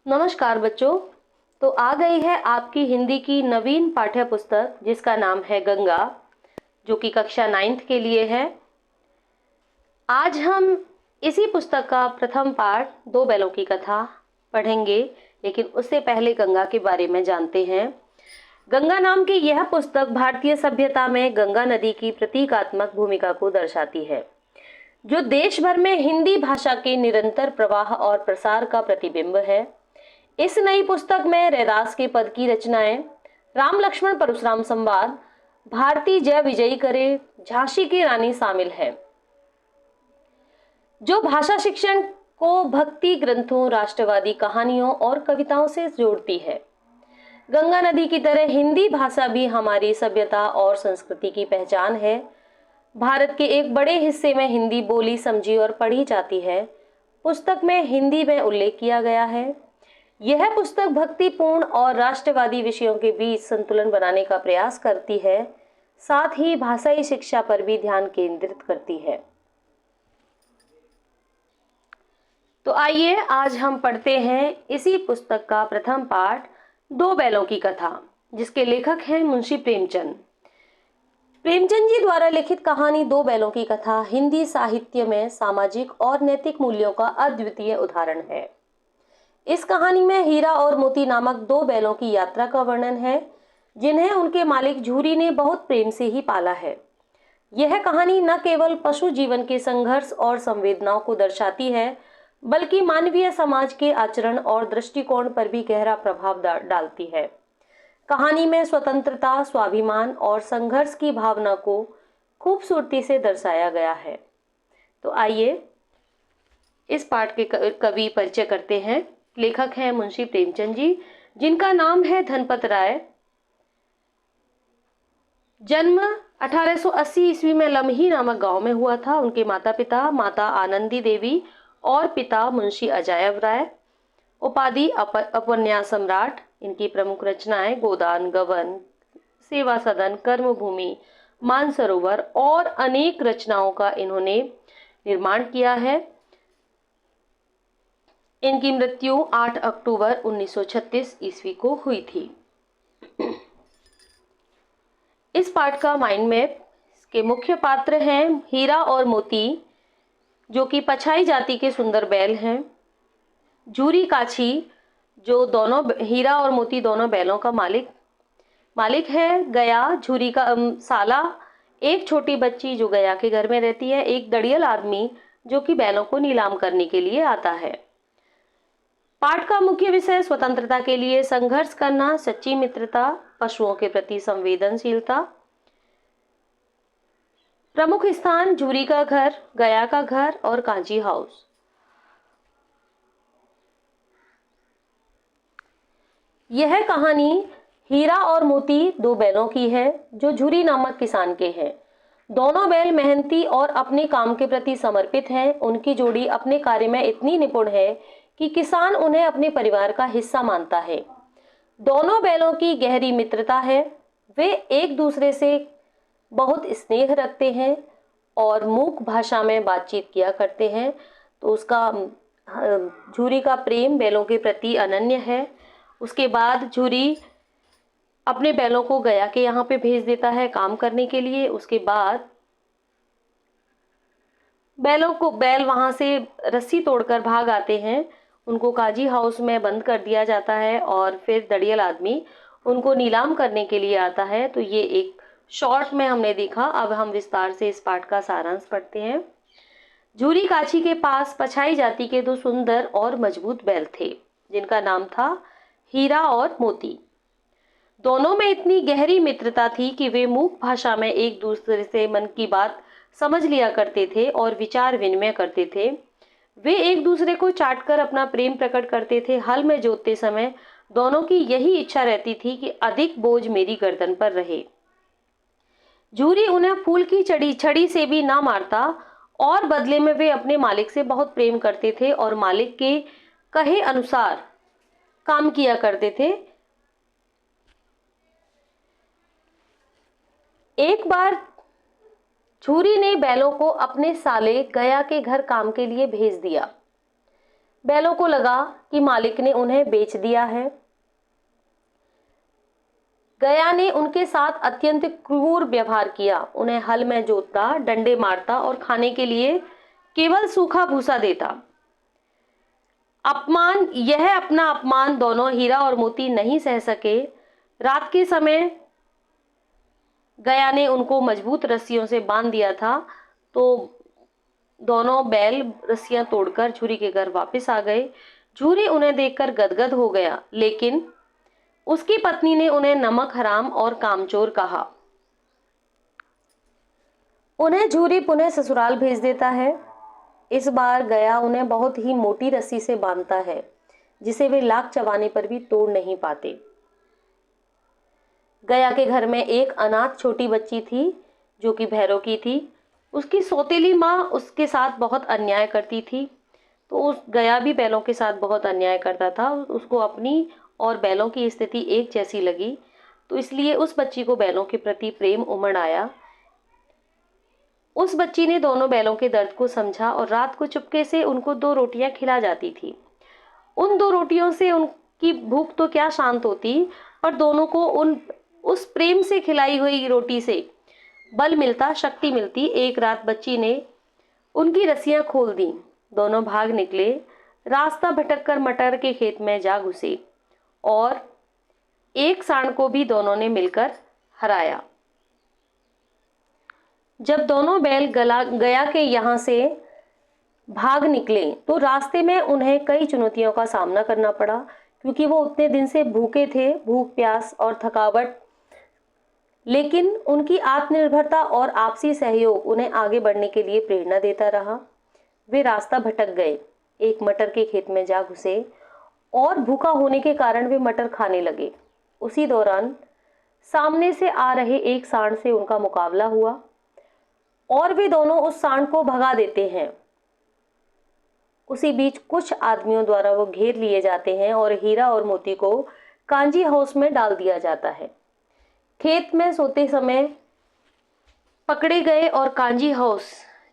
नमस्कार बच्चों। तो आ गई है आपकी हिंदी की नवीन पाठ्य पुस्तक जिसका नाम है गंगा, जो कि कक्षा 9th के लिए है। आज हम इसी पुस्तक का प्रथम पाठ दो बैलों की कथा पढ़ेंगे, लेकिन उससे पहले गंगा के बारे में जानते हैं। गंगा नाम की यह पुस्तक भारतीय सभ्यता में गंगा नदी की प्रतीकात्मक भूमिका को दर्शाती है, जो देश भर में हिंदी भाषा के निरंतर प्रवाह और प्रसार का प्रतिबिंब है। इस नई पुस्तक में रैदास के पद की रचनाएं, राम लक्ष्मण परशुराम संवाद, भारती जय विजयी करे, झांसी की रानी शामिल है, जो भाषा शिक्षण को भक्ति ग्रंथों, राष्ट्रवादी कहानियों और कविताओं से जोड़ती है। गंगा नदी की तरह हिंदी भाषा भी हमारी सभ्यता और संस्कृति की पहचान है। भारत के एक बड़े हिस्से में हिंदी बोली, समझी और पढ़ी जाती है। पुस्तक में हिंदी में उल्लेख किया गया है। यह पुस्तक भक्तिपूर्ण और राष्ट्रवादी विषयों के बीच संतुलन बनाने का प्रयास करती है, साथ ही भाषाई शिक्षा पर भी ध्यान केंद्रित करती है। तो आइए आज हम पढ़ते हैं इसी पुस्तक का प्रथम पाठ, दो बैलों की कथा, जिसके लेखक हैं मुंशी प्रेमचंद। प्रेमचंद जी द्वारा लिखित कहानी दो बैलों की कथा हिंदी साहित्य में सामाजिक और नैतिक मूल्यों का अद्वितीय उदाहरण है। इस कहानी में हीरा और मोती नामक दो बैलों की यात्रा का वर्णन है, जिन्हें उनके मालिक झूरी ने बहुत प्रेम से ही पाला है। यह कहानी न केवल पशु जीवन के संघर्ष और संवेदनाओं को दर्शाती है, बल्कि मानवीय समाज के आचरण और दृष्टिकोण पर भी गहरा प्रभाव डालती है। कहानी में स्वतंत्रता, स्वाभिमान और संघर्ष की भावना को खूबसूरती से दर्शाया गया है। तो आइए इस पाठ के कवि परिचय करते हैं। लेखक हैं मुंशी प्रेमचंद जी, जिनका नाम है धनपत राय। जन्म 1880 ईस्वी में लम्ही नामक गांव में हुआ था। उनके माता पिता माता आनंदी देवी और पिता मुंशी अजायब राय। उपाधि उपन्यास सम्राट। इनकी प्रमुख रचनाएं गोदान, गबन, सेवा सदन, कर्मभूमि, मानसरोवर और अनेक रचनाओं का इन्होंने निर्माण किया है। इनकी मृत्यु 8 अक्टूबर 1936 ईस्वी को हुई थी। इस पाठ का माइंड मैप के मुख्य पात्र हैं हीरा और मोती, जो कि पछाई जाति के सुंदर बैल हैं। झूरी काछी, जो दोनों हीरा और मोती दोनों बैलों का मालिक है। गया, झूरी का साला, एक छोटी बच्ची जो गया के घर में रहती है। एक दड़ियल आदमी जो कि बैलों को नीलाम करने के लिए आता है। पाठ का मुख्य विषय स्वतंत्रता के लिए संघर्ष करना, सच्ची मित्रता, पशुओं के प्रति संवेदनशीलता। प्रमुख स्थान झूरी का घर, गया का घर और कांची हाउस। यह कहानी हीरा और मोती दो बैलों की है, जो झूरी नामक किसान के हैं। दोनों बैल मेहनती और अपने काम के प्रति समर्पित हैं। उनकी जोड़ी अपने कार्य में इतनी निपुण है कि किसान उन्हें अपने परिवार का हिस्सा मानता है। दोनों बैलों की गहरी मित्रता है। वे एक दूसरे से बहुत स्नेह रखते हैं और मूक भाषा में बातचीत किया करते हैं। तो उसका झूरी का प्रेम बैलों के प्रति अनन्य है। उसके बाद झूरी अपने बैलों को गया के यहाँ पे भेज देता है काम करने के लिए। उसके बाद बैल वहां से रस्सी तोड़कर भाग आते हैं। उनको काजी हाउस में बंद कर दिया जाता है और फिर दड़ियल आदमी उनको नीलाम करने के लिए आता है। तो ये एक शॉर्ट में हमने देखा। अब हम विस्तार से इस पाठ का सारांश पढ़ते हैं। झूरी काछी के पास पछाई जाति के दो सुंदर और मजबूत बैल थे, जिनका नाम था हीरा और मोती। दोनों में इतनी गहरी मित्रता थी कि वे मूक भाषा में एक दूसरे से मन की बात समझ लिया करते थे और विचार विनिमय करते थे। वे एक दूसरे को चाटकर अपना प्रेम प्रकट करते थे। हल में जोतते समय दोनों की यही इच्छा रहती थी कि अधिक बोझ मेरी गर्दन पर रहे। झूरी उन्हें फूल की छड़ी से भी ना मारता और बदले में वे अपने मालिक से बहुत प्रेम करते थे और मालिक के कहे अनुसार काम किया करते थे। एक बार झूरी ने बैलों को अपने साले गया के घर काम के लिए भेज दिया। बैलों को लगा कि मालिक ने उन्हें बेच दिया है। गया ने उनके साथ अत्यंत क्रूर व्यवहार किया, उन्हें हल में जोतता, डंडे मारता और खाने के लिए केवल सूखा भूसा देता। अपना अपमान दोनों हीरा और मोती नहीं सह सके। रात के समय गया ने उनको मजबूत रस्सियों से बांध दिया था, तो दोनों बैल रस्सियां तोड़कर झूरी के घर वापस आ गए। झूरी उन्हें देखकर गदगद हो गया, लेकिन उसकी पत्नी ने उन्हें नमक हराम और कामचोर कहा। उन्हें झूरी पुनः ससुराल भेज देता है। इस बार गया उन्हें बहुत ही मोटी रस्सी से बांधता है, जिसे वे लाख चबाने पर भी तोड़ नहीं पाते। गया के घर में एक अनाथ छोटी बच्ची थी, जो कि भैरव की थी। उसकी सौतेली माँ उसके साथ बहुत अन्याय करती थी, तो उस गया भी बैलों के साथ बहुत अन्याय करता था। उसको अपनी और बैलों की स्थिति एक जैसी लगी, तो इसलिए उस बच्ची को बैलों के प्रति प्रेम उमड़ आया। उस बच्ची ने दोनों बैलों के दर्द को समझा और रात को चुपके से उनको 2 रोटियां खिला जाती थी। उन 2 रोटियों से उनकी भूख तो क्या शांत होती, पर दोनों को उस प्रेम से खिलाई हुई रोटी से बल मिलता, शक्ति मिलती। एक रात बच्ची ने उनकी रस्सियां खोल दी। दोनों भाग निकले। रास्ता भटककर मटर के खेत में जा घुसे और एक सांड को भी दोनों ने मिलकर हराया। जब दोनों बैल गया के यहाँ से भाग निकले, तो रास्ते में उन्हें कई चुनौतियों का सामना करना पड़ा, क्योंकि वो उतने दिन से भूखे थे, भूख प्यास और थकावट। लेकिन उनकी आत्मनिर्भरता और आपसी सहयोग उन्हें आगे बढ़ने के लिए प्रेरणा देता रहा। वे रास्ता भटक गए, एक मटर के खेत में जा घुसे और भूखा होने के कारण वे मटर खाने लगे। उसी दौरान सामने से आ रहे एक सांड से उनका मुकाबला हुआ और वे दोनों उस सांड को भगा देते हैं। उसी बीच कुछ आदमियों द्वारा वो घेर लिए जाते हैं और हीरा और मोती को कांजी हाउस में डाल दिया जाता है। खेत में सोते समय पकड़े गए और कांजी हाउस,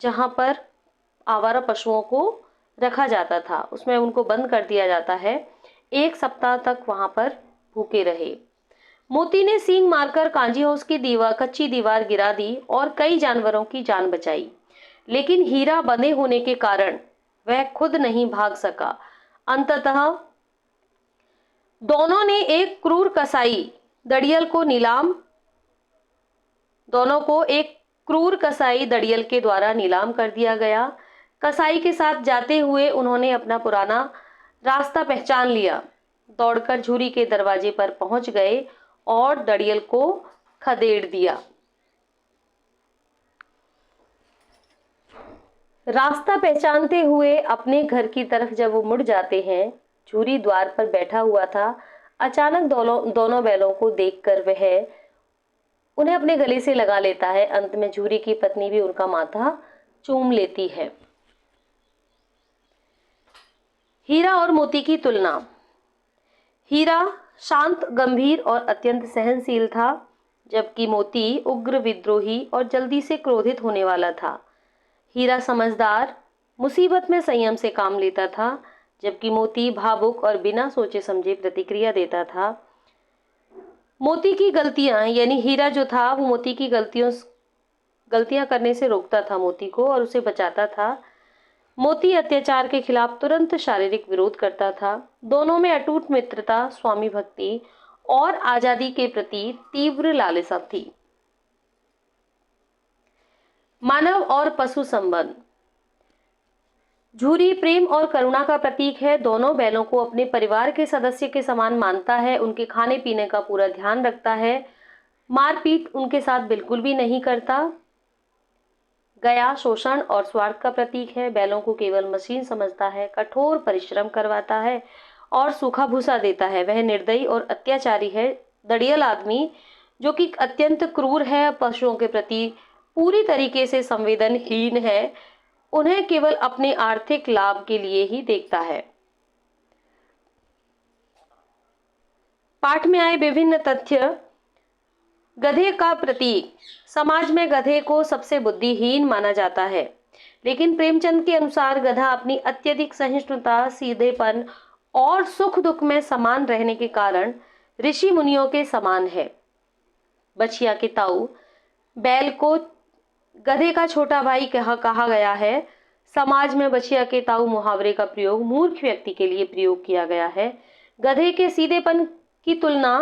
जहां पर आवारा पशुओं को रखा जाता था, उसमें उनको बंद कर दिया जाता है। 1 सप्ताह तक वहां पर भूखे रहे। मोती ने सींग मारकर कांजी हाउस की कच्ची दीवार गिरा दी और कई जानवरों की जान बचाई, लेकिन हीरा बंधे होने के कारण वह खुद नहीं भाग सका। अंततः दोनों एक क्रूर कसाई दड़ियल के द्वारा नीलाम कर दिया गया। कसाई के साथ जाते हुए उन्होंने अपना पुराना रास्ता पहचान लिया, दौड़कर झूरी के दरवाजे पर पहुंच गए और दड़ियल को खदेड़ दिया। रास्ता पहचानते हुए अपने घर की तरफ जब वो मुड़ जाते हैं, झूरी द्वार पर बैठा हुआ था। अचानक दोनों बैलों को देखकर वह उन्हें अपने गले से लगा लेता है। अंत में झूरी की पत्नी भी उनका माथा चूम लेती है। हीरा और मोती की तुलना। हीरा शांत, गंभीर और अत्यंत सहनशील था, जबकि मोती उग्र, विद्रोही और जल्दी से क्रोधित होने वाला था। हीरा समझदार, मुसीबत में संयम से काम लेता था, जबकि मोती भावुक और बिना सोचे समझे प्रतिक्रिया देता था। मोती की गलतियां, यानी हीरा जो था वो मोती की गलतियां करने से रोकता था मोती को और उसे बचाता था। मोती अत्याचार के खिलाफ तुरंत शारीरिक विरोध करता था। दोनों में अटूट मित्रता, स्वामी भक्ति और आजादी के प्रति तीव्र लालसा थी। मानव और पशु संबंध। झूरी प्रेम और करुणा का प्रतीक है। दोनों बैलों को अपने परिवार के सदस्य के समान मानता है, उनके खाने पीने का पूरा ध्यान रखता है, मारपीट उनके साथ बिल्कुल भी नहीं करता। गया शोषण और स्वार्थ का प्रतीक है। बैलों को केवल मशीन समझता है, कठोर परिश्रम करवाता है और सूखा भूसा देता है। वह निर्दयी और अत्याचारी है। दड़ियल आदमी, जो कि अत्यंत क्रूर है, पशुओं के प्रति पूरी तरीके से संवेदनहीन है, उन्हें केवल अपने आर्थिक लाभ के लिए ही देखता है। पाठ में आए विभिन्न तथ्य। गधे का प्रतीक। समाज में गधे को सबसे बुद्धिहीन माना जाता है, लेकिन प्रेमचंद के अनुसार गधा अपनी अत्यधिक सहिष्णुता, सीधेपन और सुख दुख में समान रहने के कारण ऋषि मुनियों के समान है। बछिया के ताऊ बैल को गधे का छोटा भाई कहा गया है। समाज में बछिया के ताऊ मुहावरे का प्रयोग मूर्ख व्यक्ति के लिए प्रयोग किया गया है। गधे के सीधेपन की तुलना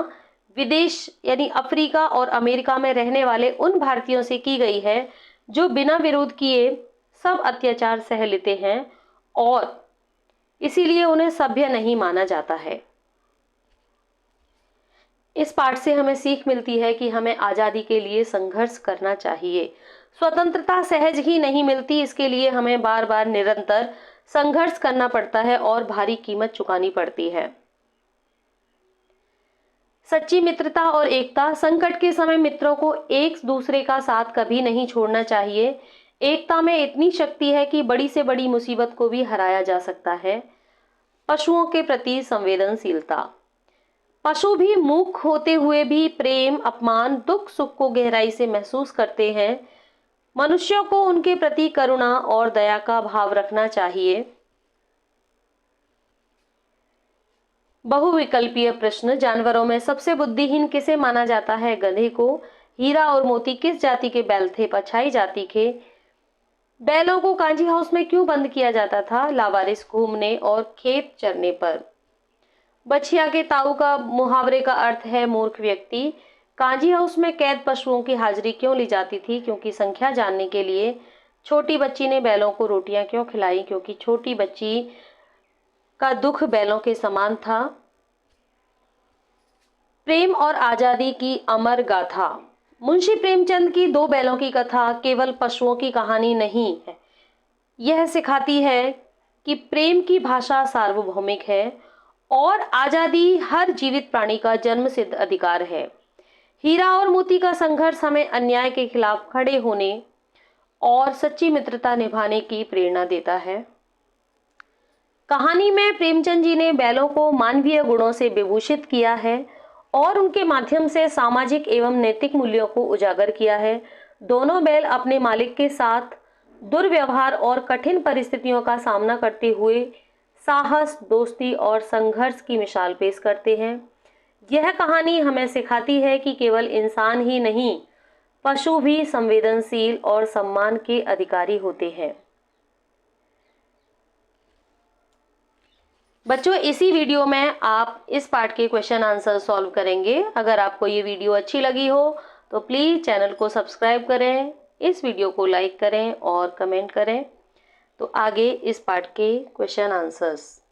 विदेश यानी अफ्रीका और अमेरिका में रहने वाले उन भारतीयों से की गई है जो बिना विरोध किए सब अत्याचार सह लेते हैं और इसीलिए उन्हें सभ्य नहीं माना जाता है। इस पाठ से हमें सीख मिलती है कि हमें आज़ादी के लिए संघर्ष करना चाहिए। स्वतंत्रता सहज ही नहीं मिलती, इसके लिए हमें बार बार निरंतर संघर्ष करना पड़ता है और भारी कीमत चुकानी पड़ती है। सच्ची मित्रता और एकता। संकट के समय मित्रों को एक दूसरे का साथ कभी नहीं छोड़ना चाहिए। एकता में इतनी शक्ति है कि बड़ी से बड़ी मुसीबत को भी हराया जा सकता है। पशुओं के प्रति संवेदनशीलता। पशु भी मूक होते हुए भी प्रेम, अपमान, दुख सुख को गहराई से महसूस करते हैं। मनुष्यों को उनके प्रति करुणा और दया का भाव रखना चाहिए। बहुविकल्पीय प्रश्न। जानवरों में सबसे बुद्धिहीन किसे माना जाता है? गधे को। हीरा और मोती किस जाति के बैल थे? पछाई जाति के। बैलों को कांजी हाउस में क्यों बंद किया जाता था? लावारिस घूमने और खेत चरने पर। बछिया के ताऊ का मुहावरे का अर्थ है मूर्ख व्यक्ति। कांजी हाउस में कैद पशुओं की हाजिरी क्यों ली जाती थी? क्योंकि संख्या जानने के लिए। छोटी बच्ची ने बैलों को रोटियां क्यों खिलाई? क्योंकि छोटी बच्ची का दुख बैलों के समान था। प्रेम और आजादी की अमर गाथा। मुंशी प्रेमचंद की दो बैलों की कथा केवल पशुओं की कहानी नहीं है, यह सिखाती है कि प्रेम की भाषा सार्वभौमिक है और आजादी हर जीवित प्राणी का जन्मसिद्ध अधिकार है। हीरा और मोती का संघर्ष हमें अन्याय के खिलाफ खड़े होने और सच्ची मित्रता निभाने की प्रेरणा देता है। कहानी में प्रेमचंद जी ने बैलों को मानवीय गुणों से विभूषित किया है और उनके माध्यम से सामाजिक एवं नैतिक मूल्यों को उजागर किया है। दोनों बैल अपने मालिक के साथ दुर्व्यवहार और कठिन परिस्थितियों का सामना करते हुए साहस, दोस्ती और संघर्ष की मिसाल पेश करते हैं। यह कहानी हमें सिखाती है कि केवल इंसान ही नहीं, पशु भी संवेदनशील और सम्मान के अधिकारी होते हैं। बच्चों, इसी वीडियो में आप इस पार्ट के क्वेश्चन आंसर सॉल्व करेंगे। अगर आपको ये वीडियो अच्छी लगी हो तो प्लीज़ चैनल को सब्सक्राइब करें, इस वीडियो को लाइक करें और कमेंट करें। तो आगे इस पार्ट के क्वेश्चन आंसर्स।